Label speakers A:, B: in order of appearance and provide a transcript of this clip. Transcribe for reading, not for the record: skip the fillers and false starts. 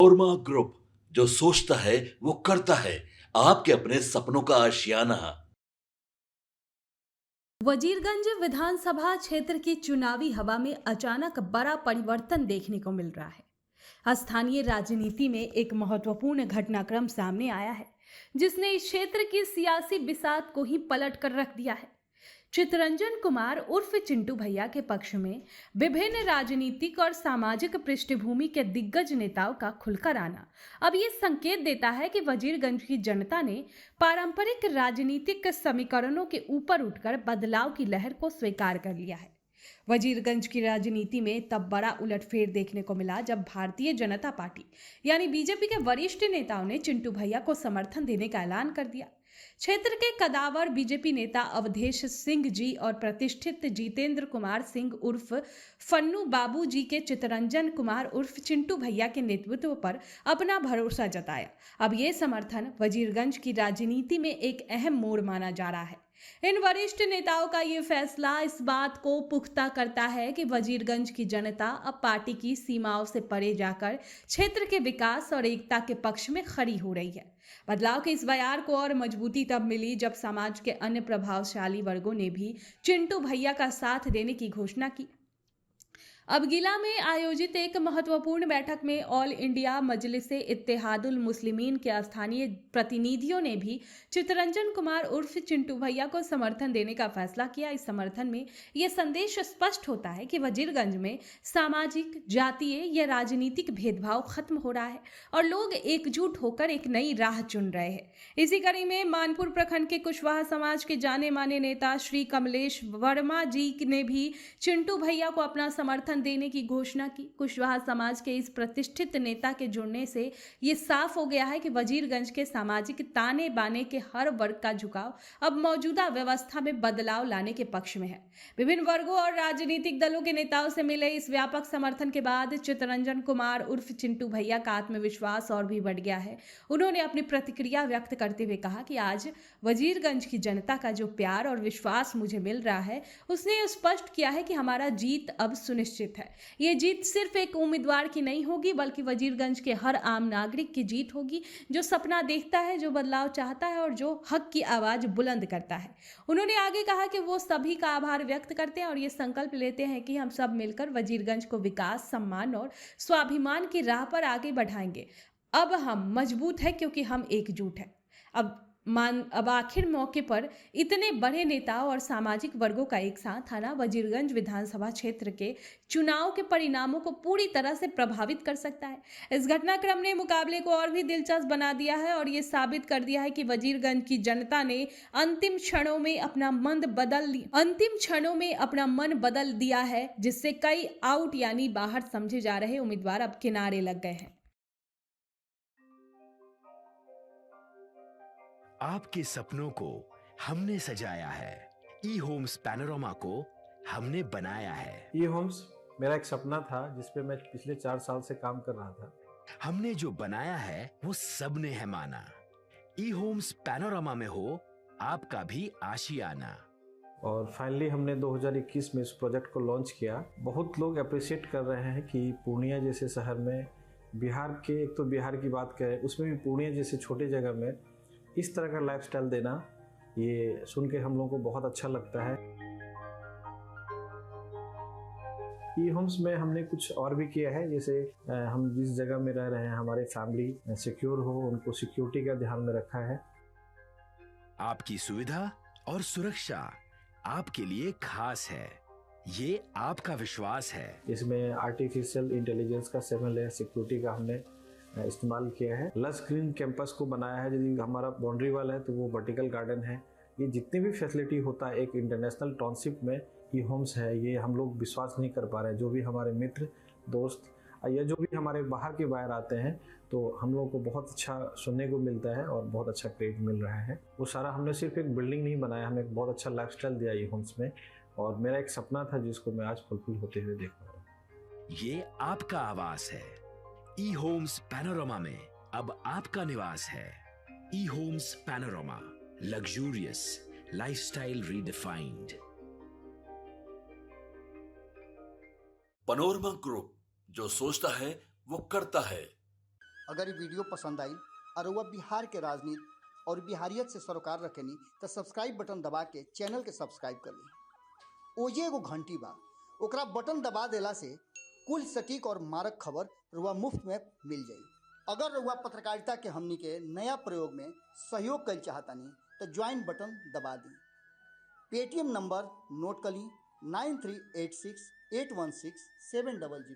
A: Panorama group, जो सोचता है वो करता है। आपके अपने सपनों का आशियाना।
B: वजीरगंज विधानसभा क्षेत्र की चुनावी हवा में अचानक बड़ा परिवर्तन देखने को मिल रहा है। स्थानीय राजनीति में एक महत्वपूर्ण घटनाक्रम सामने आया है, जिसने इस क्षेत्र की सियासी बिसात को ही पलट कर रख दिया है। चितरंजन कुमार उर्फ चिंटू भैया के पक्ष में विभिन्न राजनीतिक और सामाजिक पृष्ठभूमि के दिग्गज नेताओं का खुलकर आना अब ये संकेत देता है कि वजीरगंज की जनता ने पारंपरिक राजनीतिक समीकरणों के ऊपर उठकर बदलाव की लहर को स्वीकार कर लिया है। वजीरगंज की राजनीति में तब बड़ा उलटफेर देखने को मिला जब भारतीय जनता पार्टी यानी बीजेपी के वरिष्ठ नेताओं ने चिंटू भैया को समर्थन देने का ऐलान कर दिया। क्षेत्र के कदावर बीजेपी नेता अवधेश सिंह जी और प्रतिष्ठित जितेंद्र कुमार सिंह उर्फ फन्नू बाबू जी के चितरंजन कुमार उर्फ चिंटू भैया के नेतृत्व पर अपना भरोसा जताया। अब ये समर्थन वजीरगंज की राजनीति में एक अहम मोड़ माना जा रहा है। इन वरिष्ठ नेताओं का ये फैसला इस बात को पुख्ता करता है कि वजीरगंज की जनता अब पार्टी की सीमाओं से परे जाकर क्षेत्र के विकास और एकता के पक्ष में खड़ी हो रही है। बदलाव के इस बयार को और मजबूती तब मिली जब समाज के अन्य प्रभावशाली वर्गों ने भी चिंटू भैया का साथ देने की घोषणा की। अब गिला में आयोजित एक महत्वपूर्ण बैठक में ऑल इंडिया मजलिसे इत्तेहादुल मुस्लिमीन के स्थानीय प्रतिनिधियों ने भी चितरंजन कुमार उर्फ चिंटू भैया को समर्थन देने का फैसला किया। इस समर्थन में यह संदेश स्पष्ट होता है कि वजीरगंज में सामाजिक, जातीय या राजनीतिक भेदभाव खत्म हो रहा है और लोग एकजुट होकर एक नई राह चुन रहे हैं। इसी कड़ी में मानपुर प्रखंड के कुशवाहा समाज के जाने माने नेता श्री कमलेश वर्मा जी ने भी चिंटू भैया को अपना समर्थन देने की घोषणा की। कुशवाहा समाज के इस प्रतिष्ठित नेता के जुड़ने से ये साफ हो गया है कि वजीरगंज के सामाजिक ताने बाने के हर वर्ग का झुकाव अब मौजूदा व्यवस्था में बदलाव लाने के पक्ष में है। विभिन्न वर्गों और राजनीतिक दलों के नेताओं से मिले इस व्यापक समर्थन के बाद चितरंजन कुमार उर्फ चिंटू भैया का आत्मविश्वास और भी बढ़ गया है। उन्होंने अपनी प्रतिक्रिया व्यक्त करते हुए कहा कि आज वजीरगंज की जनता का जो प्यार और विश्वास मुझे मिल रहा है, उसने स्पष्ट किया है कि हमारा जीत अब सुनिश्चित है। ये जीत सिर्फ एक उम्मीदवार की नहीं होगी, बल्कि वजीरगंज के हर आम नागरिक की जीत होगी, जो सपना देखता है, जो बदलाव चाहता है और जो हक की आवाज बुलंद करता है। उन्होंने आगे कहा कि वो सभी का आभार व्यक्त करते हैं और ये संकल्प लेते हैं कि हम सब मिलकर वजीरगंज को विकास, सम्मान और स्वाभिमान की राह पर आगे बढ़ाएंगे। अब हम मजबूत हैं क्योंकि हम एकजुट हैं। अब आखिर मौके पर इतने बड़े नेताओं और सामाजिक वर्गों का एक साथ आना वजीरगंज विधानसभा क्षेत्र के चुनाव के परिणामों को पूरी तरह से प्रभावित कर सकता है। इस घटनाक्रम ने मुकाबले को और भी दिलचस्प बना दिया है और ये साबित कर दिया है कि वजीरगंज की जनता ने अंतिम क्षणों में अपना मन बदल दिया है, जिससे कई आउट यानी बाहर समझे जा रहे उम्मीदवार अब किनारे लग गए हैं।
C: आपके सपनों को हमने सजाया है, ई होम्स पैनोरमा को हमने बनाया है।
D: ई होम्स मेरा एक सपना था जिस पे मैं पिछले 4 साल से काम कर रहा था।
C: हमने जो बनाया है वो सबने है माना। ई होम्स पैनोरमा में हो आपका भी आशियाना।
D: और फाइनली हमने 2021 में इस प्रोजेक्ट को लॉन्च किया। बहुत लोग अप्रिशिएट कर रहे हैं कि पूर्णिया जैसे शहर में, बिहार के, एक तो बिहार की बात करें उसमें भी पूर्णिया जैसे छोटे जगह में इस तरह का लाइफस्टाइल देना, ये सुन के हम लोगों को बहुत अच्छा लगता है। ई होम्स में हमने कुछ और भी किया है, जैसे हम जिस जगह में रह रहे हैं हमारे फैमिली सिक्योर हो, उनको सिक्योरिटी का ध्यान में रखा है।
C: आपकी सुविधा और सुरक्षा आपके लिए खास है, ये आपका विश्वास है।
D: इसमें आर्टिफिशियल इंटेलिजेंस का 7 लेयर सिक्योरिटी का हमने इस्तेमाल किया है। लस ग्रीन कैंपस को बनाया है। यदि हमारा बाउंड्री वाल है तो वो वर्टिकल गार्डन है। ये जितनी भी फैसिलिटी होता है एक इंटरनेशनल टाउनशिप में, ई होम्स है, ये हम लोग विश्वास नहीं कर पा रहे हैं। जो भी हमारे मित्र, दोस्त या जो भी हमारे बाहर के बाहर आते हैं तो हम लोगों को बहुत अच्छा सुनने को मिलता है और बहुत अच्छा क्रेडिट मिल रहा है। वो सारा हमने सिर्फ एक बिल्डिंग नहीं बनाया, हमें एक बहुत अच्छा लाइफस्टाइल दिया ई होम्स में, और मेरा एक सपना था जिसको मैं आज फुलफिल होते हुए देख रहा हूँ।
C: ये आपका आवास है। ई होम्स पैनोरमा में अब आपका निवास है। E homes Panorama, luxurious lifestyle redefined.
A: Panorama group, जो सोचता है वो करता है।
E: अगर ये वीडियो पसंद आई और वह बिहार के राजनीति और बिहारियत से सरोकार रखेनी तो सब्सक्राइब बटन दबा के चैनल के सब्सक्राइब कर ली। ओजे एगो घंटी बा, ओकरा बटन दबा देला से कुल सटीक और मारक खबर रुआ मुफ्त में मिल जाई। अगर रुआ पत्रकारिता के हमनी के नया प्रयोग में सहयोग कर चाहतानी तो ज्वाइन बटन दबा दी। पेटीएम नंबर नोट कर ली 9386816700।